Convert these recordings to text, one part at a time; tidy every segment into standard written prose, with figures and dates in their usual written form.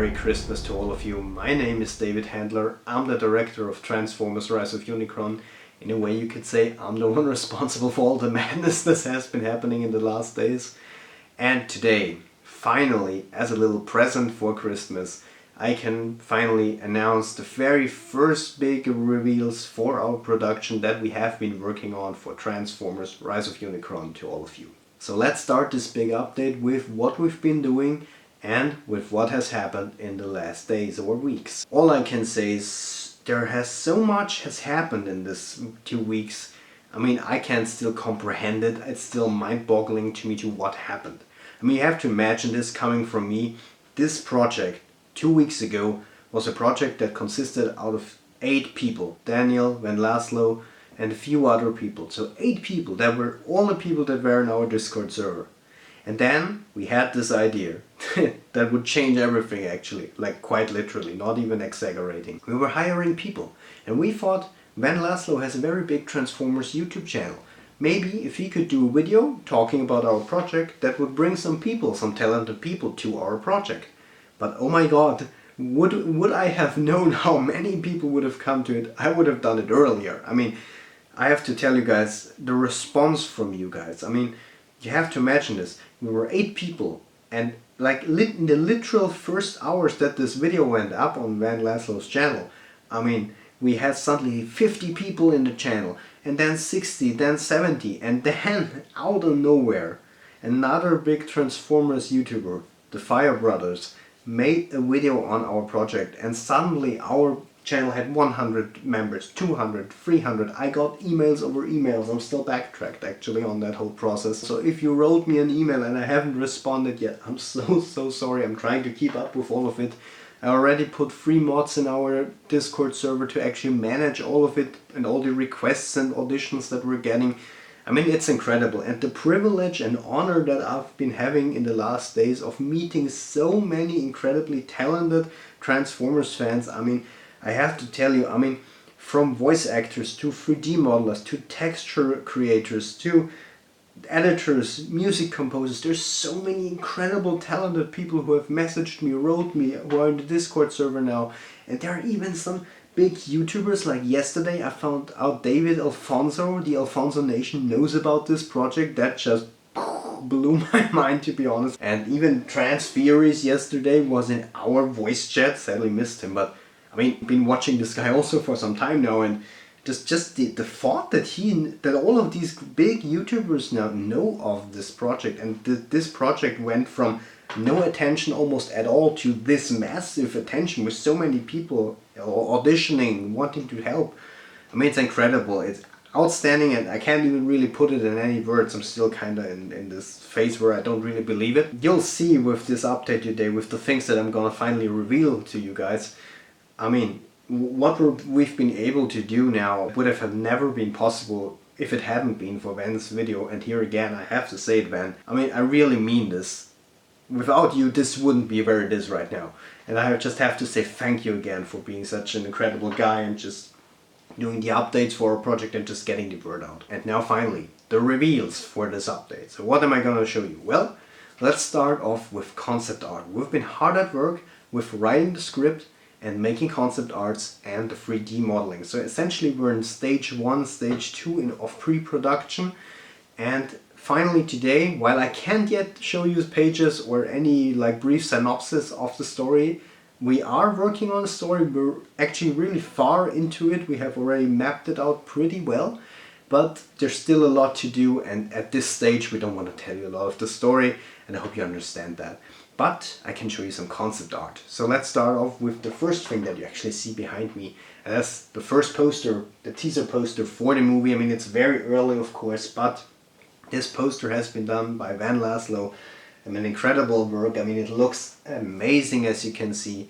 Merry Christmas to all of you. My name is David Handler. I'm the director of Transformers Rise of Unicron. In a way you could say I'm the one responsible for all the madness that has been happening in the last days. And today, finally, as a little present for Christmas, I can finally announce the very first big reveals for our production that we have been working on for Transformers Rise of Unicron to all of you. So let's start this big update with what we've been doing and with what has happened in the last days or weeks. All I can say is so much has happened in this 2 weeks. I mean, I can't still comprehend it. It's still mind-boggling to me to what happened. I mean, you have to imagine this coming from me. This project 2 weeks ago was a project that consisted out of 8 people. Daniel, Van Laszlo and a few other people. So 8 people, that were all the people that were in our Discord server. And then we had this idea that would change everything actually, like quite literally, not even exaggerating. We were hiring people and we thought Van Laszlo has a very big Transformers YouTube channel. Maybe if he could do a video talking about our project, that would bring some people, some talented people to our project. But oh my god, would I have known how many people would have come to it? I would have done it earlier. I mean, I have to tell you guys, the response from you guys, I mean, you have to imagine this. We were 8 people and like in the literal first hours that this video went up on Van Laszlo's channel, I mean, we had suddenly 50 people in the channel and then 60, then 70 and then out of nowhere another big Transformers YouTuber, the Fire Brothers, made a video on our project and suddenly our channel had 100 members, 200, 300. I got emails over emails. I'm still backtracked actually on that whole process. So if you wrote me an email and I haven't responded yet, I'm so sorry. I'm trying to keep up with all of it. I already put 3 mods in our Discord server to actually manage all of it and all the requests and auditions that we're getting. I mean, it's incredible, and the privilege and honor that I've been having in the last days of meeting so many incredibly talented Transformers fans. I mean, I have to tell you, I mean, from voice actors to 3D modelers to texture creators to editors, music composers, there's so many incredible talented people who have messaged me, wrote me, who are in the Discord server now, and there are even some big YouTubers. Like yesterday I found out David Alfonso, the Alfonso Nation, knows about this project. That just blew my mind, to be honest. And even Trans Theories yesterday was in our voice chat. Sadly missed him, but I mean, I've been watching this guy also for some time now, and just the thought that all of these big YouTubers now know of this project, and this project went from no attention almost at all to this massive attention with so many people auditioning, wanting to help. I mean, it's incredible. It's outstanding, and I can't even really put it in any words. I'm still kind of in this phase where I don't really believe it. You'll see with this update today, with the things that I'm gonna finally reveal to you guys. I mean, what we've been able to do now would have never been possible if it hadn't been for Van's video. And here again, I have to say it, Van. I mean, I really mean this. Without you, this wouldn't be where it is right now. And I just have to say thank you again for being such an incredible guy and just doing the updates for our project and just getting the word out. And now finally, the reveals for this update. So what am I going to show you? Well, let's start off with concept art. We've been hard at work with writing the script and making concept arts and the 3D modeling. So essentially we're in stage 1, stage 2 of pre-production. And finally today, while I can't yet show you pages or any like brief synopsis of the story, we are working on a story. We're actually really far into it. We have already mapped it out pretty well, but there's still a lot to do, and at this stage we don't want to tell you a lot of the story, and I hope you understand that. But I can show you some concept art. So let's start off with the first thing that you actually see behind me. And that's the first poster, the teaser poster for the movie. I mean, it's very early of course, but this poster has been done by Van Laszlo. I mean, incredible work. I mean, it looks amazing, as you can see.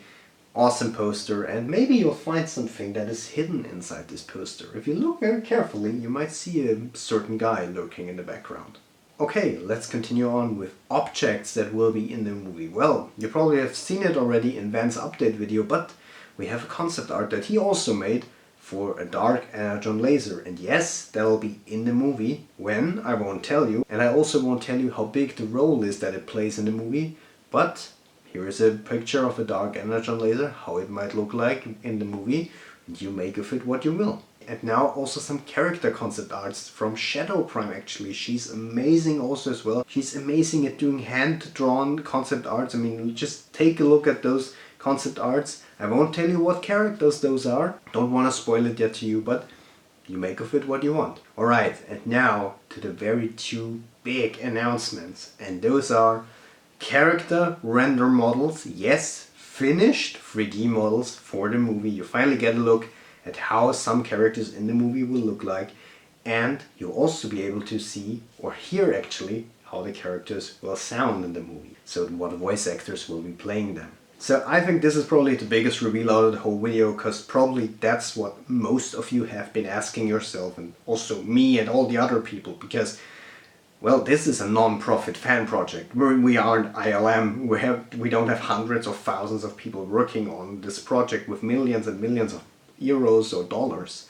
Awesome poster, and maybe you'll find something that is hidden inside this poster. If you look very carefully, you might see a certain guy lurking in the background. Okay, let's continue on with objects that will be in the movie. Well, you probably have seen it already in Van's update video, but we have a concept art that he also made for a dark energon laser. And yes, that'll be in the movie. When, I won't tell you. And I also won't tell you how big the role is that it plays in the movie. But here is a picture of a dark energon laser, how it might look like in the movie, and you make of it what you will. And now also some character concept arts from Shadow Prime actually. She's amazing also as well. She's amazing at doing hand-drawn concept arts. I mean, just take a look at those concept arts. I won't tell you what characters those are. Don't want to spoil it yet to you, but you make of it what you want. Alright, and now to the very two big announcements. And those are character render models. Yes, finished 3D models for the movie. You finally get a look at how some characters in the movie will look like, and you'll also be able to see or hear actually how the characters will sound in the movie, so what voice actors will be playing them. So I think this is probably the biggest reveal out of the whole video, because probably that's what most of you have been asking yourself, and also me and all the other people, because well, this is a non-profit fan project. We aren't ILM. We don't have hundreds or thousands of people working on this project with millions and millions of euros or dollars.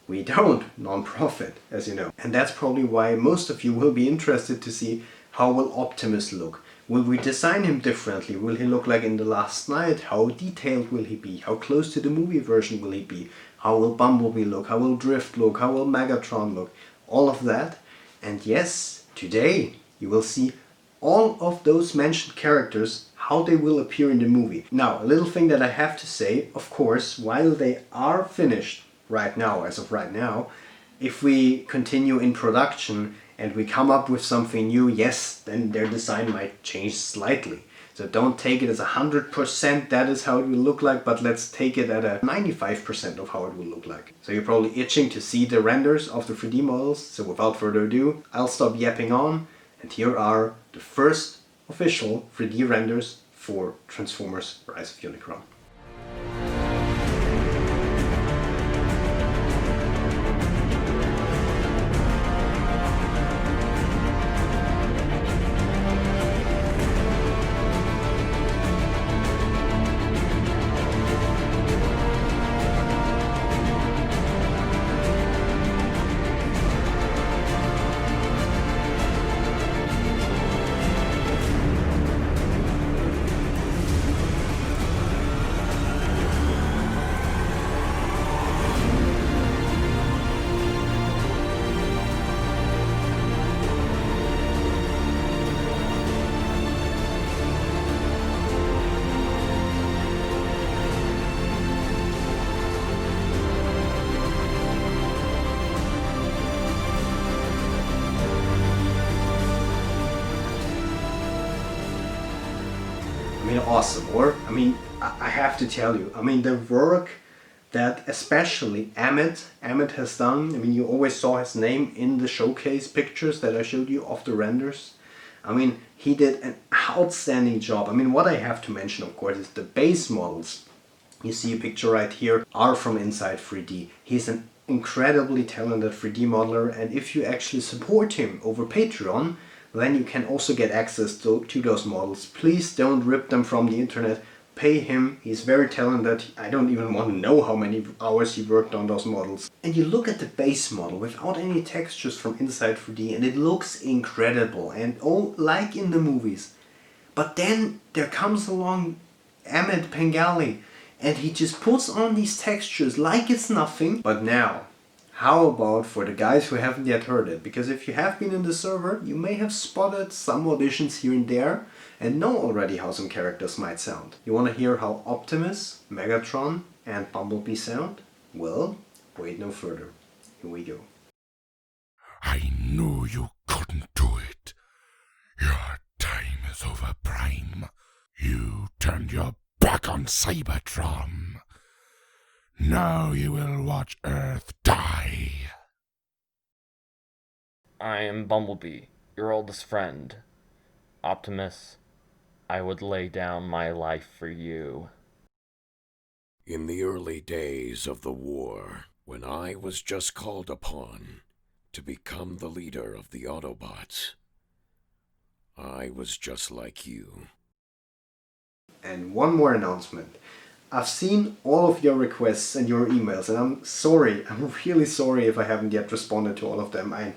We don't, non-profit, as you know. And that's probably why most of you will be interested to see how will Optimus look. Will we design him differently? Will he look like in The Last Night? How detailed will he be? How close to the movie version will he be? How will Bumblebee look? How will Drift look? How will Megatron look? All of that. And yes, today you will see all of those mentioned characters, how they will appear in the movie. Now, a little thing that I have to say, of course, while they are finished right now, as of right now, if we continue in production and we come up with something new, yes, then their design might change slightly. So don't take it as 100% that is how it will look like, but let's take it at a 95% of how it will look like. So you're probably itching to see the renders of the 3D models, so without further ado, I'll stop yapping on, and here are the first official 3D renders for Transformers Rise of Unicron. I mean, awesome, or? I mean, I have to tell you, I mean, the work that especially Emmett has done, I mean, you always saw his name in the showcase pictures that I showed you of the renders. I mean, he did an outstanding job. I mean, what I have to mention, of course, is the base models. You see a picture right here, are from Inside 3D. He's an incredibly talented 3D modeler, and if you actually support him over Patreon, then you can also get access to those models. Please don't rip them from the internet. Pay him, he's very talented. I don't even want to know how many hours he worked on those models. And you look at the base model without any textures from Inside 3D, and it looks incredible, and all like in the movies. But then there comes along Emmett Pengali, and he just puts on these textures like it's nothing. But now, how about for the guys who haven't yet heard it? Because if you have been in the server, you may have spotted some auditions here and there and know already how some characters might sound. You want to hear how Optimus, Megatron and Bumblebee sound? Well, wait no further. Here we go. I knew you couldn't do it. Your time is over, Prime. You turned your back on Cybertron. Now you will watch Earth die. I am Bumblebee, your oldest friend. Optimus, I would lay down my life for you. In the early days of the war, when I was just called upon to become the leader of the Autobots, I was just like you. And one more announcement. I've seen all of your requests and your emails, and I'm really sorry if I haven't yet responded to all of them. I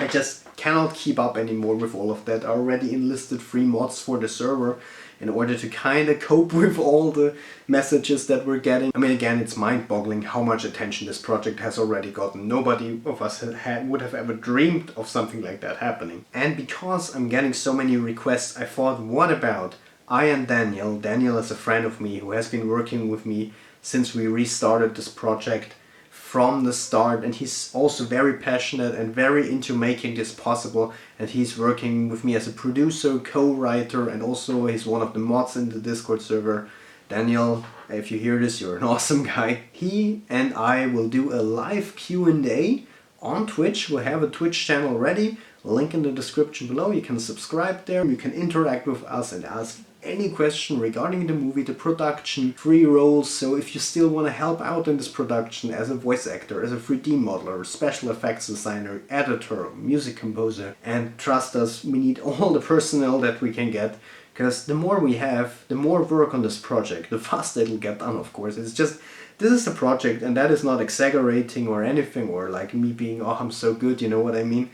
just cannot keep up anymore with all of that. I already enlisted 3 mods for the server, in order to kind of cope with all the messages that we're getting. I mean, again, it's mind-boggling how much attention this project has already gotten. Nobody of us would have ever dreamed of something like that happening. And because I'm getting so many requests, I thought, what about I and Daniel? Daniel is a friend of me who has been working with me since we restarted this project from the start, and he's also very passionate and very into making this possible, and he's working with me as a producer, co-writer, and also he's one of the mods in the Discord server. Daniel, if you hear this, you're an awesome guy. He and I will do a live Q&A on Twitch. We'll have a Twitch channel ready, link in the description below. You can subscribe there, you can interact with us and ask any question regarding the movie, the production, free roles. So if you still want to help out in this production as a voice actor, as a 3D modeler, special effects designer, editor, music composer, and trust us, we need all the personnel that we can get, because the more we have, the more work on this project, the faster it'll get done, of course. It's just, this is the project, and that is not exaggerating or anything, or like me being, oh, I'm so good, you know what I mean?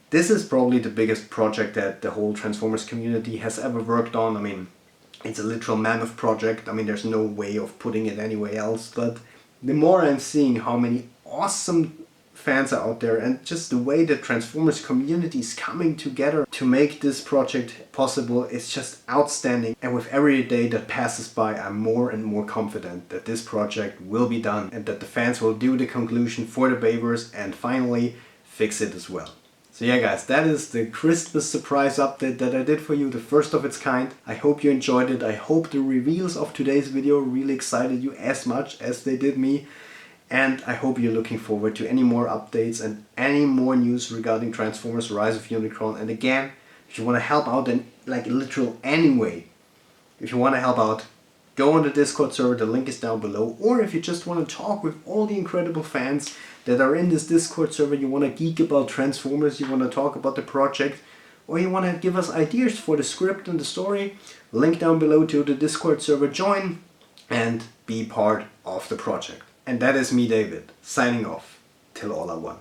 This is probably the biggest project that the whole Transformers community has ever worked on. I mean, it's a literal mammoth project. I mean, there's no way of putting it anywhere else. But the more I'm seeing how many awesome fans are out there, and just the way the Transformers community is coming together to make this project possible, is just outstanding. And with every day that passes by, I'm more and more confident that this project will be done and that the fans will do the conclusion for the Bayverse and finally fix it as well. So yeah guys, that is the Christmas surprise update that I did for you, the first of its kind. I hope you enjoyed it. I hope the reveals of today's video really excited you as much as they did me. And I hope you're looking forward to any more updates and any more news regarding Transformers Rise of Unicron. And again, if you want to help out in like literal any way, if you want to help out, go on the Discord server, the link is down below. Or if you just want to talk with all the incredible fans that are in this Discord server, you want to geek about Transformers, you want to talk about the project, or you want to give us ideas for the script and the story, link down below to the Discord server, join and be part of the project. And that is me, David, signing off. Till all are one.